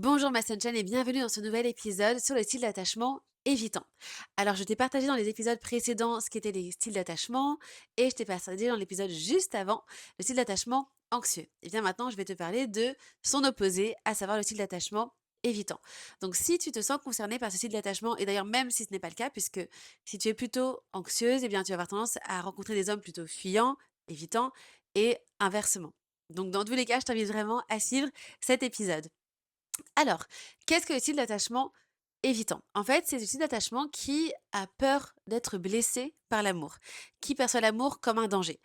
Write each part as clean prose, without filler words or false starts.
Bonjour ma sunshine et bienvenue dans ce nouvel épisode sur le style d'attachement évitant. Alors je t'ai partagé dans les épisodes précédents ce qu'étaient les styles d'attachement et je t'ai partagé dans l'épisode juste avant le style d'attachement anxieux. Et bien maintenant je vais te parler de son opposé, à savoir le style d'attachement évitant. Donc si tu te sens concerné par ce style d'attachement, et d'ailleurs même si ce n'est pas le cas, puisque si tu es plutôt anxieuse, eh bien tu vas avoir tendance à rencontrer des hommes plutôt fuyants, évitants et inversement. Donc dans tous les cas, je t'invite vraiment à suivre cet épisode. Alors, qu'est-ce que le style d'attachement évitant? En fait, c'est le style d'attachement qui a peur d'être blessé par l'amour, qui perçoit l'amour comme un danger.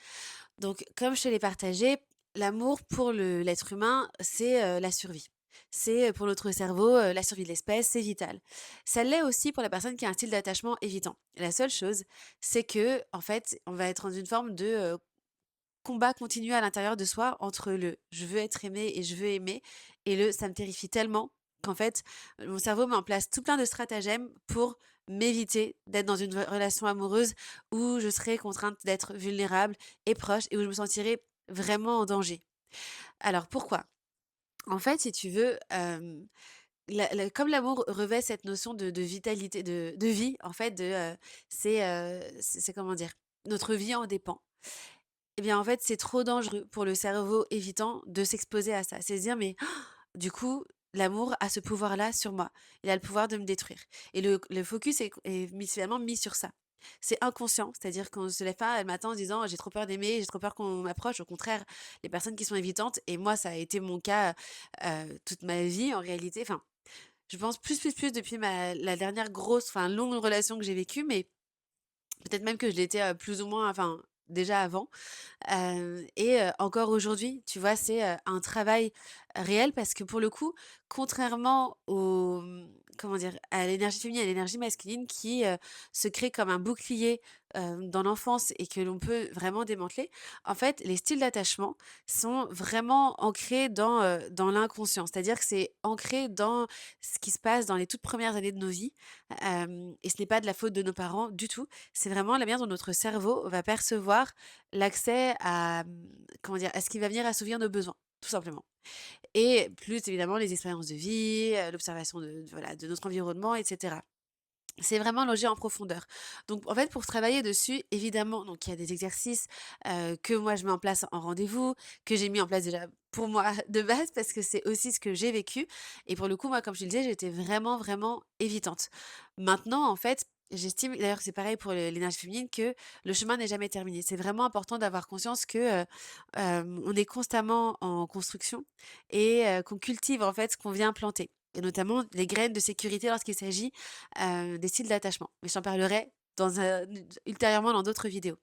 Donc, comme je te l'ai partagé, l'amour pour l'être humain, c'est la survie. C'est pour notre cerveau, la survie de l'espèce, c'est vital. Ça l'est aussi pour la personne qui a un style d'attachement évitant. La seule chose, c'est que, en fait, on va être dans une forme de combat continu à l'intérieur de soi entre le «je veux être aimé et je veux aimer» et le «ça me terrifie tellement» qu'en fait, mon cerveau met en place tout plein de stratagèmes pour m'éviter d'être dans une relation amoureuse où je serais contrainte d'être vulnérable et proche et où je me sentirais vraiment en danger. Alors pourquoi? En fait, si tu veux, comme l'amour revêt cette notion de vitalité, de vie, en fait, c'est comment dire? Notre vie en dépend. Eh bien, en fait, c'est trop dangereux pour le cerveau évitant de s'exposer à ça. C'est se dire: «Mais du coup, l'amour a ce pouvoir-là sur moi. Il a le pouvoir de me détruire» et le focus est mis finalement mis sur ça. C'est inconscient, c'est-à-dire qu'on se lève pas le matin en se disant: «J'ai trop peur d'aimer, j'ai trop peur qu'on m'approche». Au contraire, les personnes qui sont évitantes et moi, ça a été mon cas, toute ma vie en réalité. Enfin, je pense plus depuis la dernière grosse, enfin longue relation que j'ai vécue, mais peut-être même que je l'étais, plus ou moins, enfin, déjà avant. Encore aujourd'hui, tu vois, c'est, un travail réel parce que pour le coup, contrairement comment dire? À l'énergie féminine et à l'énergie masculine qui, se crée comme un bouclier, dans l'enfance et que l'on peut vraiment démanteler, en fait, les styles d'attachement sont vraiment ancrés dans l'inconscient. C'est-à-dire que c'est ancré dans ce qui se passe dans les toutes premières années de nos vies, et ce n'est pas de la faute de nos parents du tout. C'est vraiment la manière dont notre cerveau va percevoir l'accès à, comment dire? À ce qui va venir assouvir nos besoins, tout simplement. Et plus évidemment les expériences de vie, l'observation voilà, de notre environnement et cetera. C'est vraiment logé en profondeur. Donc en fait, pour travailler dessus, évidemment, donc il y a des exercices, que moi je mets en place en rendez-vous, que j'ai mis en place déjà pour moi de base parce que c'est aussi ce que j'ai vécu et pour le coup, moi, comme je te le disais, j'étais vraiment, vraiment évitante. Maintenant, en fait, j'estime d'ailleurs c'est pareil pour l'énergie féminine que le chemin n'est jamais terminé. C'est vraiment important d'avoir conscience que, on est constamment en construction et qu'on cultive en fait ce qu'on vient planter et notamment les graines de sécurité lorsqu'il s'agit des styles d'attachement. Mais je t'en parlerai ultérieurement dans d'autres vidéos.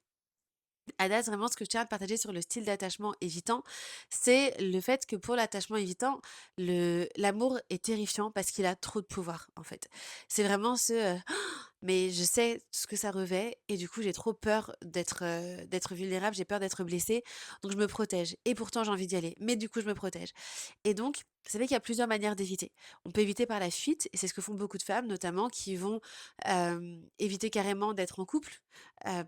À date, vraiment, ce que je tiens à te partager sur le style d'attachement évitant, c'est le fait que pour l'attachement évitant, l'amour est terrifiant parce qu'il a trop de pouvoir, en fait. C'est vraiment mais je sais ce que ça revêt et du coup, j'ai trop peur d'être vulnérable, j'ai peur d'être blessée, donc je me protège. Et pourtant, j'ai envie d'y aller, mais du coup, je me protège. Et donc, c'est vrai qu'il y a plusieurs manières d'éviter. On peut éviter par la fuite, et c'est ce que font beaucoup de femmes, notamment, qui vont éviter carrément d'être en couple,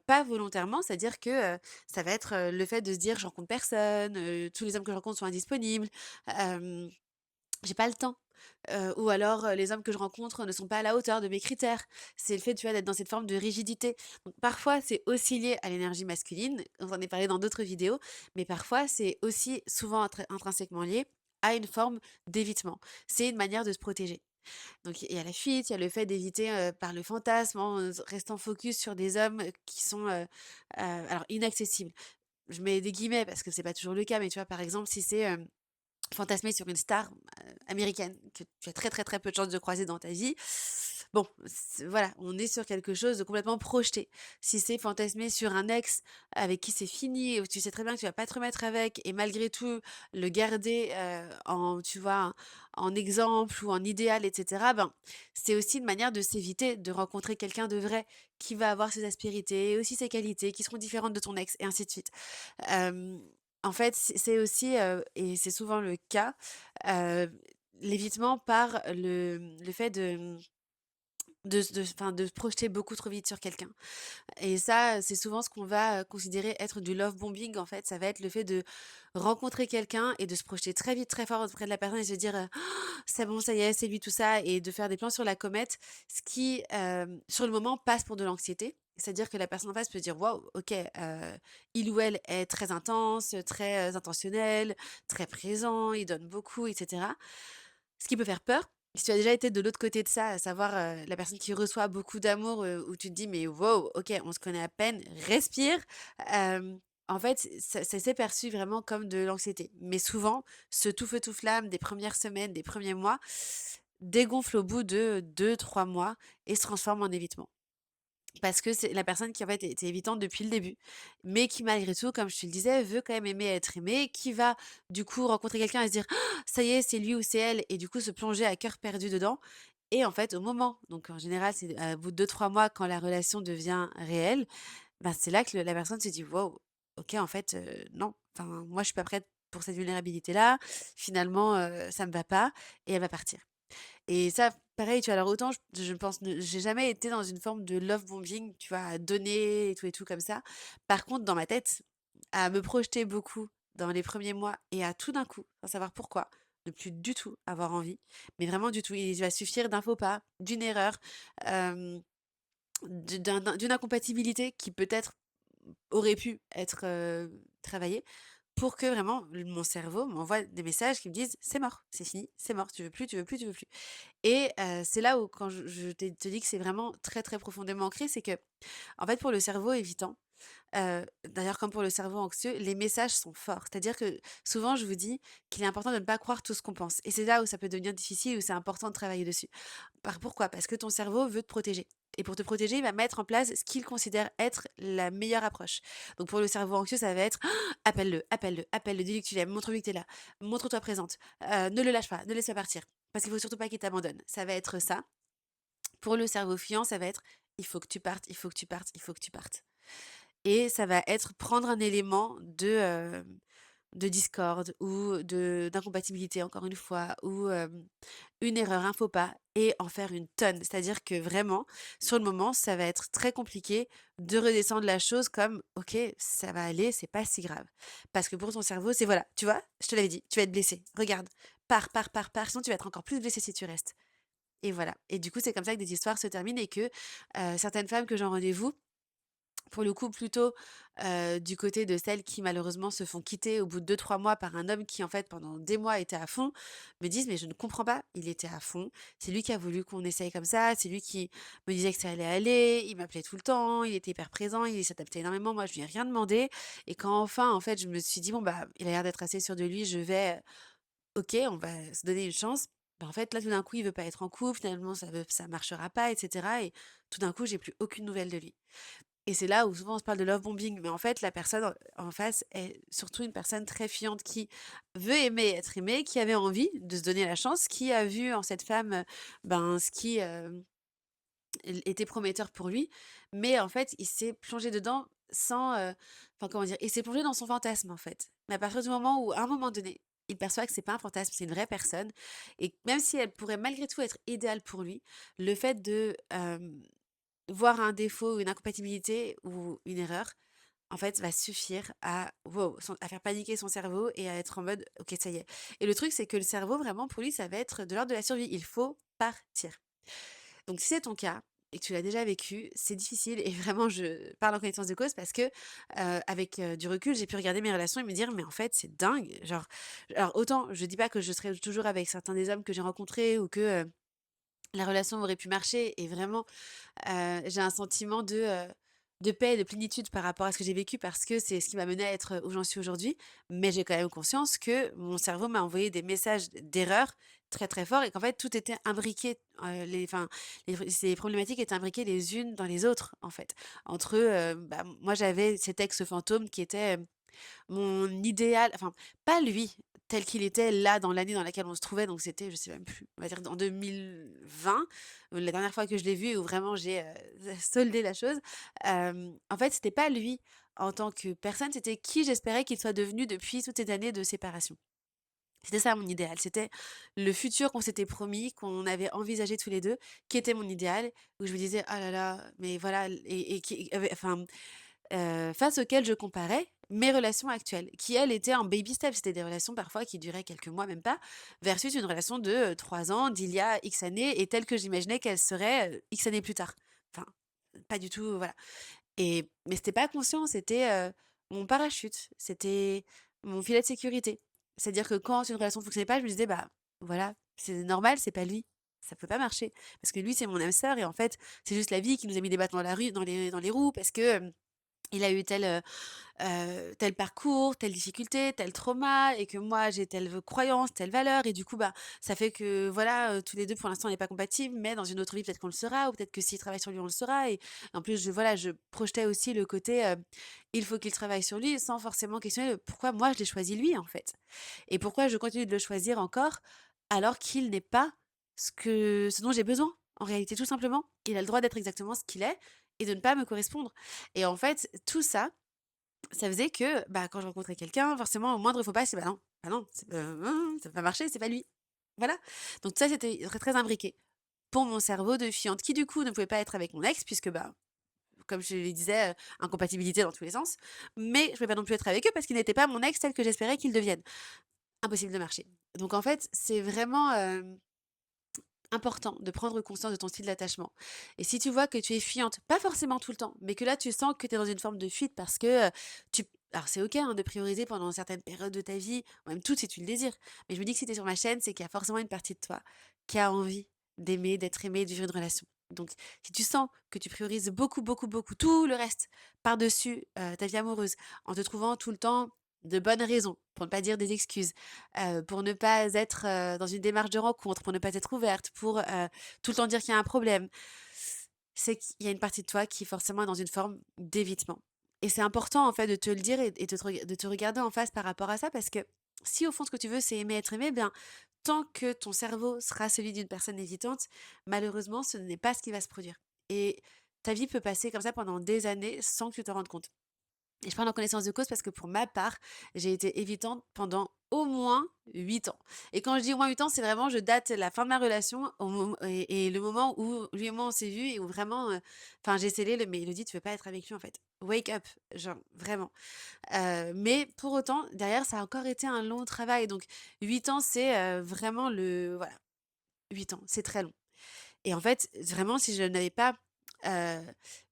pas volontairement, c'est-à-dire que ça va être le fait de se dire: «Je rencontre personne, tous les hommes que je rencontre sont indisponibles, hem, j'ai pas le temps». Ou alors, les hommes que je rencontre ne sont pas à la hauteur de mes critères. C'est le fait, tu vois, d'être dans cette forme de rigidité. Donc parfois, c'est aussi lié à l'énergie masculine, on en est parlé dans d'autres vidéos, mais parfois, c'est aussi souvent intrinsèquement lié à une forme d'évitement. C'est une manière de se protéger. Donc il y a la fuite, il y a le fait d'éviter, par le fantasme en, restant focus sur des hommes, qui sont, alors inaccessibles. Je mets des guillemets parce que c'est pas toujours le cas, mais tu vois, par exemple, si c'est, fantasmer sur une star, américaine que tu as très, très, très peu de chances de croiser dans ta vie. Bon, voilà, on est sur quelque chose de complètement projeté. Si c'est fantasmer sur un ex avec qui c'est fini, où tu sais très bien que tu vas pas te remettre avec et malgré tout le garder, en tu vois, en exemple ou en idéal et cetera, ben, c'est aussi une manière de s'éviter de rencontrer quelqu'un de vrai qui va avoir ses aspérités et aussi ses qualités qui seront différentes de ton ex et ainsi de suite. Hem, En fait, c'est aussi, et c'est souvent le cas, heu, l'évitement par le fait de, de se projeter beaucoup trop vite sur quelqu'un. Et ça, c'est souvent ce qu'on va, considérer être du love bombing, en fait. Ça va être le fait de rencontrer quelqu'un et de se projeter très vite, très fort auprès de la personne et se dire, «C'est bon, ça y est, c'est lui, tout ça» et de faire des plans sur la comète, ce qui, sur le moment, passe pour de l'anxiété. C'est-à-dire que la personne en face peut se dire: «Waouh, OK, il ou elle est très intense, très, intentionnel, très présent, il donne beaucoup» et cetera. Ce qui peut faire peur. Si tu as déjà été de l'autre côté de ça, à savoir, la personne qui reçoit beaucoup d'amour, où tu te dis: «Mais wow, OK, on se connaît à peine, respire». En fait, ça s'est perçu vraiment comme de l'anxiété. Mais souvent, ce tout feu tout flamme des premières semaines, des premiers mois, dégonfle au bout de 2, 3 mois et se transforme en évitement. Parce que c'est la personne qui, en fait, était évitante depuis le début, mais qui malgré tout, comme je te le disais, veut quand même aimer être aimée, qui va du coup rencontrer quelqu'un et se dire: «Ah, ça y est, c'est lui ou c'est elle» et du coup se plonger à cœur perdu dedans et en fait, au moment donc en général, c'est au bout de 2, 3 mois quand la relation devient réelle, ben, c'est là que la personne se dit: «Waouh, OK, en fait, non, enfin, moi je suis pas prête pour cette vulnérabilité-là, finalement, ça me va pas» et elle va partir. Et ça, pareil, tu vois, alors autant je pense ne j'ai jamais été dans une forme de love bombing, tu vois, à donner et tout comme ça. Par contre, dans ma tête, à me projeter beaucoup dans les premiers mois et à tout d'un coup, sans savoir pourquoi, ne plus du tout avoir envie, mais vraiment du tout. Il va suffire d'un faux pas, d'une erreur, hem, d'une incompatibilité qui peut-être aurait pu être, travaillée pour que vraiment mon cerveau m'envoie des messages qui me disent: «C'est mort, c'est fini, c'est mort, tu veux plus, tu veux plus, tu veux plus». Et c'est là où quand je te dis que c'est vraiment très, très profondément ancré, c'est que en fait, pour le cerveau évitant, d'ailleurs comme pour le cerveau anxieux, les messages sont forts. C'est-à-dire que souvent je vous dis qu'il est important de ne pas croire tout ce qu'on pense et c'est là où ça peut devenir difficile, où c'est important de travailler dessus. Pourquoi? Parce que ton cerveau veut te protéger et pour te protéger, il va mettre en place ce qu'il considère être la meilleure approche. Donc pour le cerveau anxieux, ça va être: «Appelle-le, appelle-le, appelle-le, dis-lui que tu l'aimes, montre-lui que tu es là, montre-toi présente, ne le lâche pas, ne laisse pas partir, parce qu'il faut surtout pas qu'il t'abandonne». Ça va être ça. Pour le cerveau fuyant, ça va être: «Il faut que tu partes, il faut que tu partes, il faut que tu partes» et ça va être prendre un élément de discorde ou de d'incompatibilité encore une fois ou une erreur, un faux pas et en faire une tonne. C'est-à-dire que vraiment, sur le moment, ça va être très compliqué de redescendre la chose comme: «OK, ça va aller, c'est pas si grave». Parce que pour ton cerveau, c'est voilà, tu vois? Je te l'avais dit, tu vas être blessé. Regarde, pars, pars, pars, pars, sinon tu vas être encore plus blessé si tu restes et voilà et du coup, c'est comme ça que des histoires se terminent et que, certaines femmes que j'ai en rendez-vous pour le coup, plutôt, du côté de celles qui malheureusement se font quitter au bout de 2, 3 mois par un homme qui, en fait, pendant des mois était à fond, me disent: «Mais je ne comprends pas, il était à fond. C'est lui qui a voulu qu'on essaye comme ça, c'est lui qui me disait que ça allait aller, il m'appelait tout le temps, il était hyper présent, il s'adaptait énormément, moi je lui ai rien demandé» et quand enfin, en fait, je me suis dit: «Bon, bah, il a l'air d'être assez sûr de lui, je vais, OK, on va se donner une chance». Bah, en fait, là, tout d'un coup, il veut pas être en couple, finalement ça marchera pas et cetera et tout d'un coup, j'ai plus aucune nouvelle de lui. Et c'est là où souvent on se parle de love bombing, mais en fait la personne en face est surtout une personne très fiante qui veut aimer être aimée, qui avait envie de se donner la chance, qui a vu en cette femme, ben, ce qui, était prometteur pour lui. Mais en fait, il s'est plongé dedans sans, enfin comment dire? Il s'est plongé dans son fantasme en fait. Mais à partir du moment où, à un moment donné, il perçoit que c'est pas un fantasme, c'est une vraie personne et même si elle pourrait malgré tout être idéale pour lui, le fait de, voir un défaut, une incompatibilité ou une erreur, en fait, va suffire à wow, à faire paniquer son cerveau et à être en mode: «OK, ça y est» et le truc, c'est que le cerveau, vraiment, pour lui, ça va être de l'ordre de la survie. Il faut partir. Donc si c'est ton cas et que tu l'as déjà vécu, c'est difficile et vraiment je parle en connaissance de cause parce que, avec, du recul, j'ai pu regarder mes relations et me dire: «Mais en fait, c'est dingue!» genre alors autant je dis pas que je serai toujours avec certains des hommes que j'ai rencontrés ou que, la relation aurait pu marcher et vraiment j'ai un sentiment de paix et de plénitude par rapport à ce que j'ai vécu parce que c'est ce qui m'a menée à être, où j'en suis aujourd'hui. Mais j'ai quand même conscience que mon cerveau m'a envoyé des messages d'erreur très, très forts et qu'en fait tout était imbriqué, ces problématiques étaient imbriquées les unes dans les autres, en fait. Entre, bah, moi j'avais cet ex fantôme qui était, mon idéal, enfin, pas lui, tel qu'il était là dans l'année dans laquelle on se trouvait, donc c'était, je sais même plus, on va dire en 2020, la dernière fois que je l'ai vu et où vraiment j'ai, soldé la chose. En fait, c'était pas lui en tant que personne, c'était qui j'espérais qu'il soit devenu depuis toutes ces années de séparation. C'était ça mon idéal, c'était le futur qu'on s'était promis, qu'on avait envisagé tous les 2, qui était mon idéal, où je me disais: «Ah là là, mais voilà» et qui avait enfin, face auquel je comparais mes relations actuelles, qui elles étaient en baby steps. C'était des relations parfois qui duraient quelques mois, même pas, versus une relation de, 3 ans, d'il y a X années et telle que j'imaginais qu'elle serait, X années plus tard. Enfin, pas du tout, voilà. Mais c'était pas conscient, c'était, mon parachute, c'était mon filet de sécurité. C'est-à-dire que quand une relation ne fonctionnait pas, je me disais: «Bah, voilà, c'est normal, c'est pas lui, ça peut pas marcher. Parce que lui, c'est mon âme sœur et en fait, c'est juste la vie qui nous a mis des bâtons dans la rue dans les roues parce que, il a eu tel parcours, telle difficulté, tel trauma et que moi j'ai telle croyance, telle valeur et du coup, bah, ça fait que voilà, tous les 2 pour l'instant on n'est pas compatibles, mais dans une autre vie peut-être qu'on le sera ou peut-être que s'il travaille sur lui on le sera et en plus je projetais aussi le côté, il faut qu'il travaille sur lui sans forcément questionner le pourquoi moi je l'ai choisi lui en fait et pourquoi je continue de le choisir encore alors qu'il n'est pas ce dont j'ai besoin. En réalité, tout simplement, il a le droit d'être exactement ce qu'il est et de ne pas me correspondre et en fait, tout ça, ça faisait que, bah, quand je rencontrais quelqu'un, forcément, au moindre faux pas, c'est: bah, non, ça va pas marcher, c'est pas lui». Voilà. Donc ça, c'était très, très imbriqué pour mon cerveau de fiante qui, du coup, ne pouvait pas être avec mon ex puisque, bah, comme je le disais, incompatibilité dans tous les sens. Mais je pouvais pas non plus être avec eux parce qu'il n'était pas mon ex tel que j'espérais qu'il devienne. Impossible de marcher. Donc en fait, c'est vraiment, important de prendre conscience de ton style d'attachement. Et si tu vois que tu es fuyante, pas forcément tout le temps, mais que là tu sens que tu es dans une forme de fuite parce que tu... Alors c'est ok hein, de prioriser pendant certaines périodes de ta vie, ou même toutes si tu le désires. Mais je me dis que si tu es sur ma chaîne, c'est qu'il y a forcément une partie de toi qui a envie d'aimer, d'être aimé, de vivre une relation. Donc si tu sens que tu priorises beaucoup, beaucoup, beaucoup tout le reste par-dessus ta vie amoureuse, en te trouvant tout le temps de bonnes raisons, pour ne pas dire des excuses, pour ne pas être, dans une démarche de rencontre, pour ne pas être ouverte, pour, tout le temps dire qu'il y a un problème. C'est qu'il y a une partie de toi qui forcément est dans une forme d'évitement et c'est important en fait de te le dire et de te regarder en face par rapport à ça parce que si au fond ce que tu veux c'est aimer être aimé, bien tant que ton cerveau sera celui d'une personne évitante, malheureusement ce n'est pas ce qui va se produire et ta vie peut passer comme ça pendant des années sans que tu te rendes compte. Et je parle en connaissance de cause parce que pour ma part, j'ai été évitante pendant au moins 8 ans. Et quand je dis au moins 8 ans, c'est vraiment, je date la fin de ma relation et le moment où lui et moi on s'est vus et où vraiment, enfin j'ai scellé le mais Elodie, tu veux pas être avec lui en fait. Wake up, genre vraiment. Mais pour autant, derrière, ça a encore été un long travail. Donc 8 ans, c'est vraiment voilà, 8 ans, c'est très long. Et en fait, vraiment, si je n'avais pas, heu,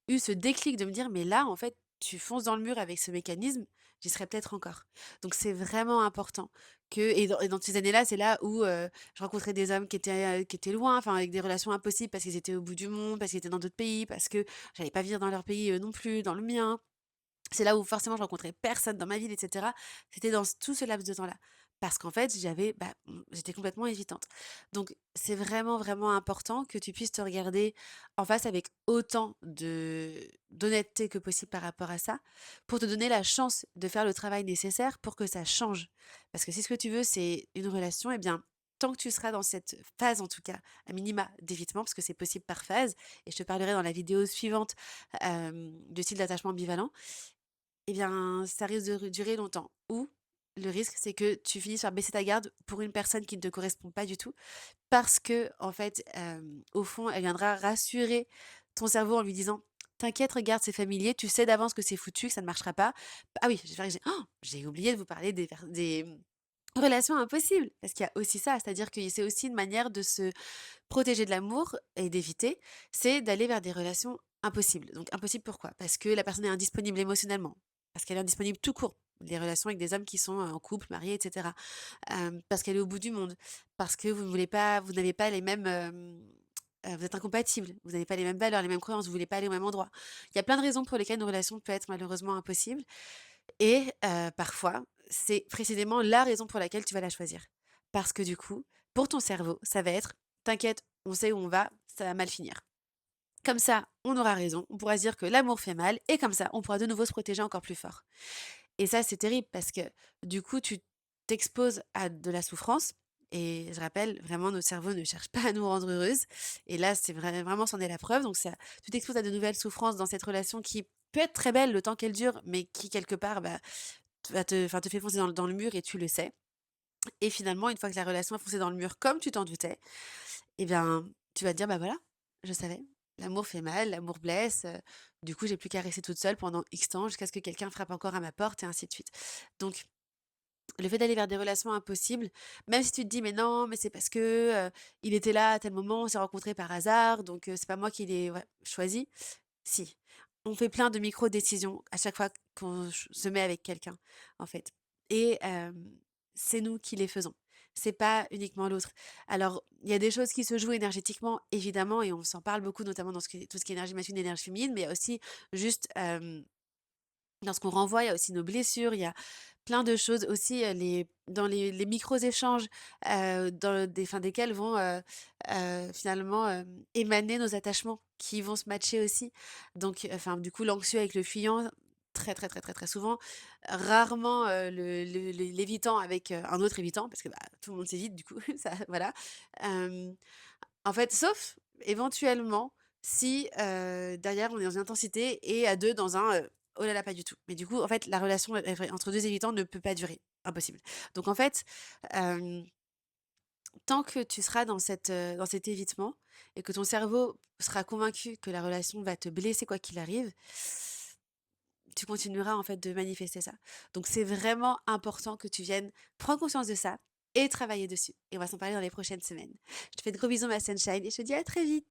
eu ce déclic de me dire: «Mais là, en fait, tu fonces dans le mur avec ce mécanisme», j'y serais peut-être encore. Donc c'est vraiment important que et dans ces années-là, c'est là où, je rencontrais des hommes qui étaient loin, enfin avec des relations impossibles parce qu'ils étaient au bout du monde, parce qu'ils étaient dans d'autres pays, parce que j'allais pas vivre dans leur pays, eux non plus, dans le mien. C'est là où forcément je rencontrais personne dans ma ville et cetera. C'était dans tout ce laps de temps-là. Parce qu'en fait, j'étais complètement évitante. Donc c'est vraiment, vraiment important que tu puisses te regarder en face avec autant d'honnêteté que possible par rapport à ça, pour te donner la chance de faire le travail nécessaire pour que ça change. Parce que si ce que tu veux, c'est une relation, eh bien, tant que tu seras dans cette phase, en tout cas, à minima d'évitement, parce que c'est possible par phase, et je te parlerai dans la vidéo suivante du style d'attachement ambivalent, eh bien, ça risque de durer longtemps. Ou le risque, c'est que tu finisses par baisser ta garde pour une personne qui ne te correspond pas du tout, parce que en fait, au fond, elle viendra rassurer ton cerveau en lui disant: «T'inquiète, regarde, c'est familier, tu sais d'avance que c'est foutu, que ça ne marchera pas». Ah oui, j'ai oublié de vous parler des relations impossibles, parce qu'il y a aussi ça, c'est-à-dire que c'est aussi une manière de se protéger de l'amour et d'éviter, c'est d'aller vers des relations impossibles. Donc impossible pourquoi? Parce que la personne est indisponible émotionnellement, parce qu'elle est indisponible tout court. Les relations avec des hommes qui sont, en couple, mariés et cetera. Parce qu'elle est au bout du monde, parce que vous n'avez pas les mêmes, vous êtes incompatibles, vous n'avez pas les mêmes valeurs, les mêmes croyances, vous voulez pas aller au même endroit. Il y a plein de raisons pour lesquelles une relation peut être malheureusement impossible et parfois, c'est précisément la raison pour laquelle tu vas la choisir. Parce que du coup, pour ton cerveau, ça va être: «T'inquiète, on sait où on va, ça va mal finir». Comme ça, on aura raison, on pourra se dire que l'amour fait mal et comme ça, on pourra de nouveau se protéger encore plus fort. Et ça, c'est terrible parce que du coup, tu t'exposes à de la souffrance et je rappelle, vraiment, notre cerveau ne cherche pas à nous rendre heureuses et là, c'est vraiment c'en est la preuve. Donc ça, tu t'exposes à de nouvelles souffrances dans cette relation qui peut être très belle le temps qu'elle dure, mais qui quelque part, bah, te fait foncer dans le mur et tu le sais. Et finalement, une fois que la relation a foncé dans le mur comme tu t'en doutais, eh bien, tu vas te dire: «Bah, voilà, je savais. L'amour fait mal, l'amour blesse, du coup, j'ai plus qu'à rester toute seule pendant X temps jusqu'à ce que quelqu'un frappe encore à ma porte» et ainsi de suite. Donc le fait d'aller vers des relations impossibles, même si tu te dis: «Mais non, mais c'est parce que, il était là à tel moment, on s'est rencontrés par hasard, donc c'est pas moi qui l'ai ouais, choisi». Si, on fait plein de micro-décisions à chaque fois qu'on se met avec quelqu'un, en fait et c'est nous qui les faisons. C'est pas uniquement l'autre. Alors, il y a des choses qui se jouent énergétiquement, évidemment et on s'en parle beaucoup, notamment dans tout ce qui est énergie masculine, énergie féminine, mais il y a aussi juste, dans ce qu'on renvoie, il y a aussi nos blessures, il y a plein de choses aussi, dans les micros échanges, dans des enfin, desquels vont, finalement, émaner nos attachements qui vont se matcher aussi. Donc, enfin, du coup, l'anxieux avec le fuyant, très, très, très, très, très souvent. Rarement, l'évitant avec, un autre évitant parce que, bah, tout le monde s'évite du coup, ça voilà. Hem, En fait, sauf éventuellement si, derrière on est dans une intensité et à 2 dans un, «Oh là là, pas du tout». Mais du coup, en fait, la relation, entre 2 évitants ne peut pas durer, impossible. Donc en fait, hem, tant que tu seras dans cet évitement et que ton cerveau sera convaincu que la relation va te blesser quoi qu'il arrive, tu continueras en fait de manifester ça. Donc c'est vraiment important que tu viennes prendre conscience de ça et travailler dessus et on va s'en parler dans les prochaines semaines. Je te fais de gros bisous ma sunshine et je te dis à très vite.